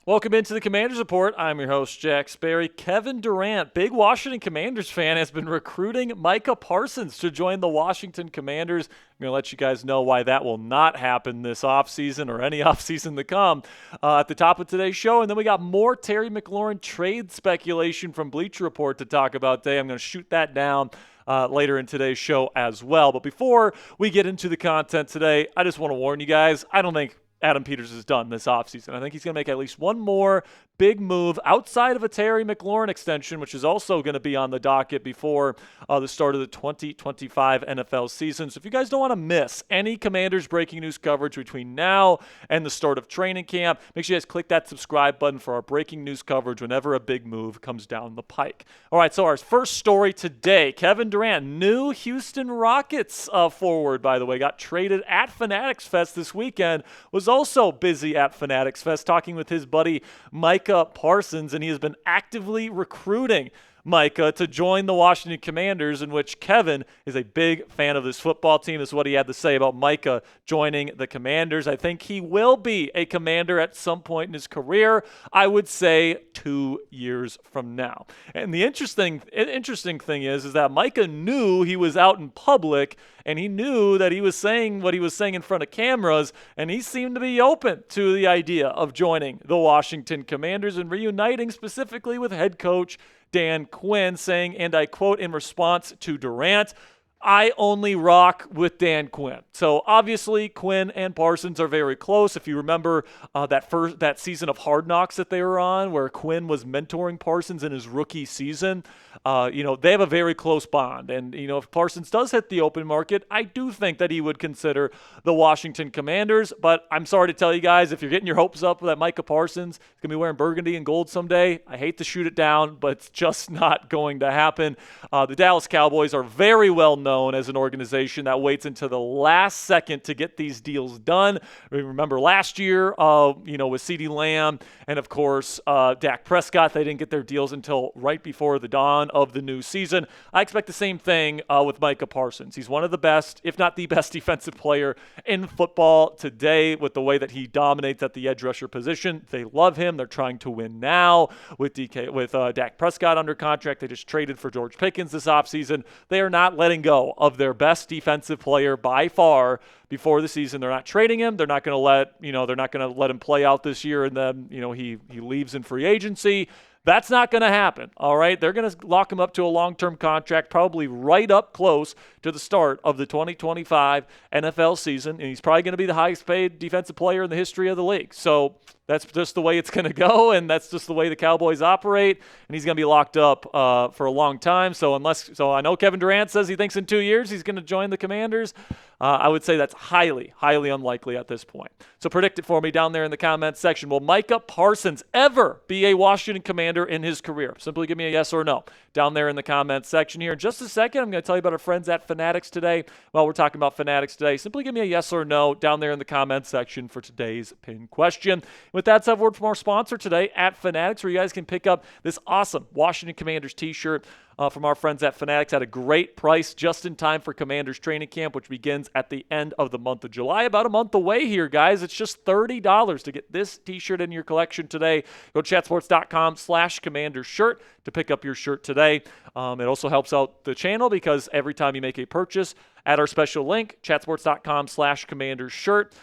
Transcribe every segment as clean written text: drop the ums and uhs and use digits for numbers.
Welcome into the Commanders Report. I'm your host, Jack Sperry. Kevin Durant, big Washington Commanders fan, has been recruiting Micah Parsons to join the Washington Commanders. I'm going to let you guys know why that will not happen this offseason or any offseason to come at the top of today's show. And then we got more Terry McLaurin trade speculation from Bleacher Report to talk about today. I'm going to shoot that down later in today's show as well. But before we get into the content today, I just want to warn you guys, I don't think Adam Peters is done this offseason. I think he's going to make at least one more big move outside of a Terry McLaurin extension, which is also going to be on the docket before the start of the 2025 NFL season. So if you guys don't want to miss any Commanders breaking news coverage between now and the start of training camp, make sure you guys click that subscribe button for our breaking news coverage whenever a big move comes down the pike. All right, so our first story today, Kevin Durant, new Houston Rockets forward, by the way, got traded at Fanatics Fest this weekend, was also busy at Fanatics Fest talking with his buddy Micah Parsons, and he has been actively recruiting Micah to join the Washington Commanders, in which Kevin is a big fan of this football team. This is what he had to say about Micah joining the Commanders. I think he will be a Commander at some point in his career. I would say 2 years from now. And the interesting thing is that Micah knew he was out in public, and he knew that he was saying what he was saying in front of cameras, and he seemed to be open to the idea of joining the Washington Commanders and reuniting specifically with head coach Dan Quinn, saying, and I quote in response to Durant, "I only rock with Dan Quinn." So obviously Quinn and Parsons are very close. If you remember that season of Hard Knocks that they were on, where Quinn was mentoring Parsons in his rookie season, they have a very close bond. And if Parsons does hit the open market, I do think that he would consider the Washington Commanders. But I'm sorry to tell you guys, if you're getting your hopes up that Micah Parsons is going to be wearing burgundy and gold someday, I hate to shoot it down, but it's just not going to happen. The Dallas Cowboys are very well known as an organization that waits until the last second to get these deals done. Remember last year, with CeeDee Lamb and, of course, Dak Prescott, they didn't get their deals until right before the dawn of the new season. I expect the same thing with Micah Parsons. He's one of the best, if not the best defensive player in football today with the way that he dominates at the edge rusher position. They love him. They're trying to win now with Dak Prescott under contract. They just traded for George Pickens this offseason. They are not letting go of their best defensive player by far before the season. They're not trading him. They're not going to let him play out this year and then he leaves in free agency. That's not going to happen, all right? They're going to lock him up to a long-term contract, probably right up close to the start of the 2025 NFL season, and he's probably going to be the highest-paid defensive player in the history of the league. So that's just the way it's going to go, and that's just the way the Cowboys operate, and he's going to be locked up for a long time. So I know Kevin Durant says he thinks in 2 years he's going to join the Commanders. I would say that's highly, highly unlikely at this point. So predict it for me down there in the comments section. Will Micah Parsons ever be a Washington Commander in his career? Simply give me a yes or no down there in the comments section here. In just a second, I'm going to tell you about our friends at Fanatics today. Well, we're talking about Fanatics today. Simply give me a yes or no down there in the comments section for today's pin question. With that said, word from our sponsor today at Fanatics, where you guys can pick up this awesome Washington Commanders t-shirt from our friends at Fanatics at a great price just in time for Commanders training camp, which begins at the end of the month of July. About a month away here, guys. It's just $30 to get this t-shirt in your collection today. Go to chatsports.com/Commanders shirt to pick up your shirt today. It also helps out the channel because every time you make a purchase at our special link, chatsports.com/Commanders shirt,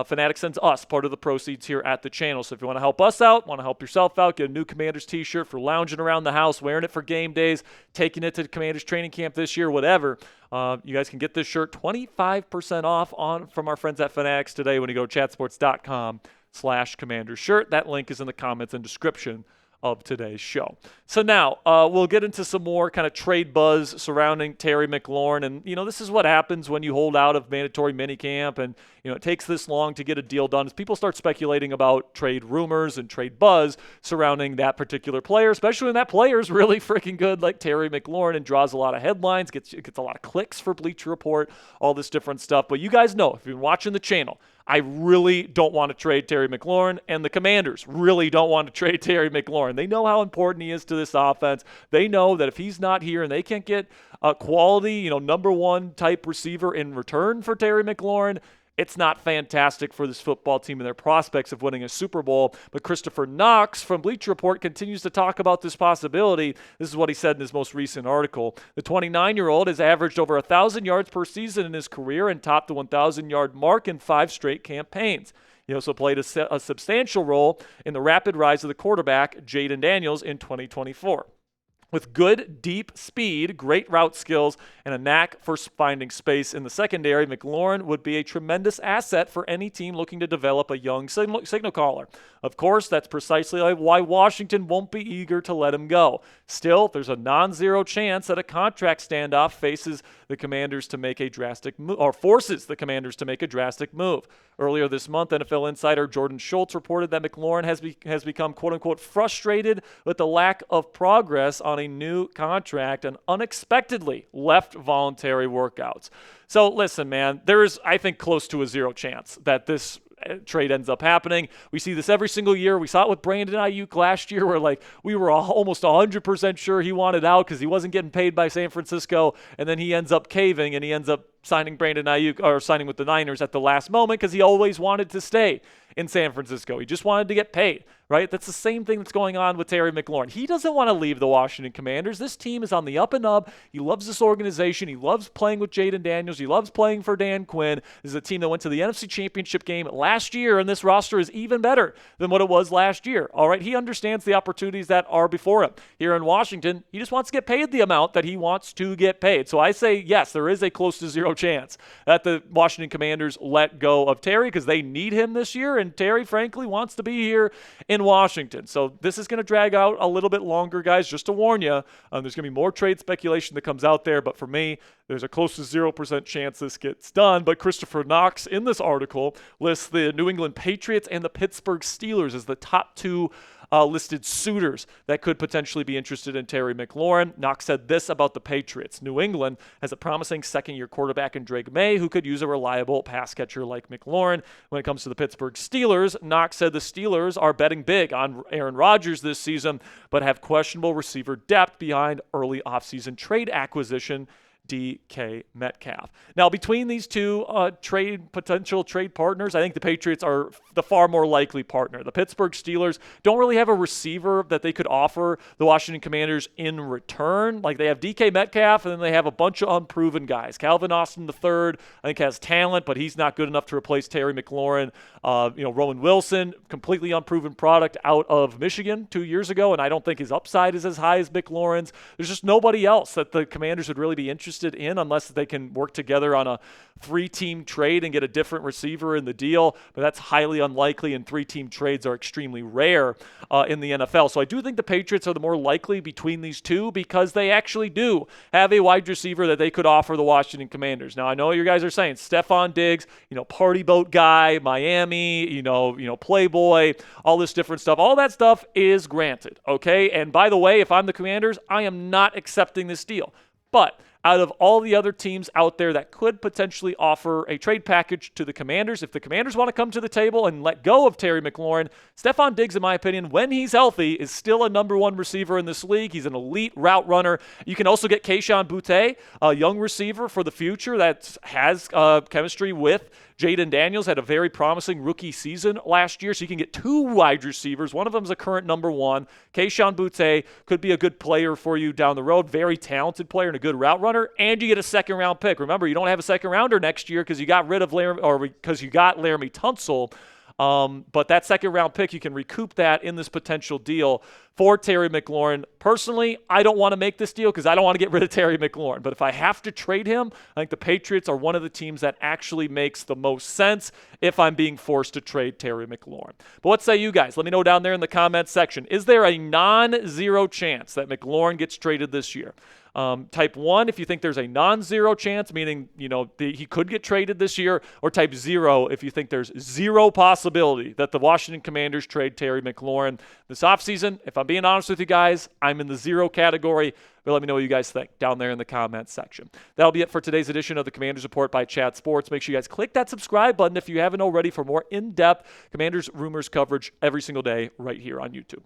Fanatics sends us part of the proceeds here at the channel. So if you want to help us out, want to help yourself out, get a new Commanders t-shirt for lounging around the house, wearing it for game days, taking it to the Commanders training camp this year, whatever, you guys can get this shirt 25% off from our friends at Fanatics today when you go to chatsports.com/Commanders shirt. That link is in the comments and description of today's show. So now we'll get into some more kind of trade buzz surrounding Terry McLaurin. And, this is what happens when you hold out of mandatory minicamp and, it takes this long to get a deal done. As people start speculating about trade rumors and trade buzz surrounding that particular player, especially when that player is really freaking good like Terry McLaurin and draws a lot of headlines, gets a lot of clicks for Bleacher Report, all this different stuff. But you guys know, if you've been watching the channel, I really don't want to trade Terry McLaurin, and the Commanders really don't want to trade Terry McLaurin. They know how important he is to this offense. They know that if he's not here and they can't get a quality, number one type receiver in return for Terry McLaurin, it's not fantastic for this football team and their prospects of winning a Super Bowl. But Kristopher Knox from Bleacher Report continues to talk about this possibility. This is what he said in his most recent article. The 29-year-old has averaged over 1,000 yards per season in his career and topped the 1,000-yard mark in 5 straight campaigns. He also played a substantial role in the rapid rise of the quarterback, Jaden Daniels, in 2024. With good, deep speed, great route skills, and a knack for finding space in the secondary, McLaurin would be a tremendous asset for any team looking to develop a young signal caller. Of course, that's precisely why Washington won't be eager to let him go. Still, there's a non-zero chance that a contract standoff faces the Commanders to make a drastic move, or forces the Commanders to make a drastic move. Earlier this month, NFL insider Jordan Schultz reported that McLaurin has become, quote-unquote, frustrated with the lack of progress on a new contract and unexpectedly left voluntary workouts. So listen, man, there is, I think, close to a zero chance that this trade ends up happening. We see this every single year. We saw it with Brandon Ayuk last year where we were almost 100% sure he wanted out because he wasn't getting paid by San Francisco, and then he ends up caving and he ends up signing Brandon Ayuk or signing with the Niners at the last moment because he always wanted to stay in San Francisco. He just wanted to get paid, right? That's the same thing that's going on with Terry McLaurin. He doesn't want to leave the Washington Commanders. This team is on the up and up. He loves this organization. He loves playing with Jaden Daniels. He loves playing for Dan Quinn. This is a team that went to the NFC Championship game last year, and this roster is even better than what it was last year. All right, he understands the opportunities that are before him. Here in Washington, he just wants to get paid the amount that he wants to get paid. So I say, yes, there is a close to zero chance that the Washington Commanders let go of Terry because they need him this year, and Terry, frankly, wants to be here in Washington. So this is going to drag out a little bit longer, guys, just to warn you. There's going to be more trade speculation that comes out there, but for me, there's a close to 0% chance this gets done. But Kristopher Knox, in this article, lists the New England Patriots and the Pittsburgh Steelers as the top two listed suitors that could potentially be interested in Terry McLaurin. Knox said this about the Patriots. New England has a promising second-year quarterback in Drake May who could use a reliable pass catcher like McLaurin. When it comes to the Pittsburgh Steelers, Knox said the Steelers are betting big on Aaron Rodgers this season, but have questionable receiver depth behind early offseason trade acquisition DK Metcalf. Now, between these two potential trade partners, I think the Patriots are the far more likely partner. The Pittsburgh Steelers don't really have a receiver that they could offer the Washington Commanders in return. Like, they have DK Metcalf, and then they have a bunch of unproven guys. Calvin Austin III, I think, has talent, but he's not good enough to replace Terry McLaurin. Roman Wilson, completely unproven product out of Michigan 2 years ago, and I don't think his upside is as high as McLaurin's. There's just nobody else that the Commanders would really be interested in unless they can work together on a 3-team trade and get a different receiver in the deal, but that's highly unlikely, and 3-team trades are extremely rare in the NFL. So I do think the Patriots are the more likely between these two because they actually do have a wide receiver that they could offer the Washington Commanders. Now, I know you guys are saying Stephon Diggs, party boat guy, Miami, Playboy, all this different stuff. All that stuff is granted, okay? And by the way, if I'm the Commanders, I am not accepting this deal. But out of all the other teams out there that could potentially offer a trade package to the Commanders, if the Commanders want to come to the table and let go of Terry McLaurin, Stephon Diggs, in my opinion, when he's healthy, is still a number one receiver in this league. He's an elite route runner. You can also get Kayshon Boutte, a young receiver for the future that has chemistry with Jaden Daniels, had a very promising rookie season last year, so you can get 2 wide receivers. One of them is a current number 1. Kayshon Boutte could be a good player for you down the road, very talented player and a good route runner, and you get a second-round pick. Remember, you don't have a second-rounder next year because you got rid of because you got Laramie Tunsil. But that second-round pick, you can recoup that in this potential deal for Terry McLaurin. Personally, I don't want to make this deal because I don't want to get rid of Terry McLaurin. But if I have to trade him, I think the Patriots are one of the teams that actually makes the most sense if I'm being forced to trade Terry McLaurin. But what say you guys? Let me know down there in the comments section. Is there a non-zero chance that McLaurin gets traded this year? Type 1 if you think there's a non-zero chance, meaning he could get traded this year, or type 0 if you think there's zero possibility that the Washington Commanders trade Terry McLaurin this offseason. If I'm being honest with you guys, I'm in the 0 category, but let me know what you guys think down there in the comments section. That'll be it for today's edition of the Commanders Report by Chat Sports. Make sure you guys click that subscribe button if you haven't already for more in-depth Commanders rumors coverage every single day right here on YouTube.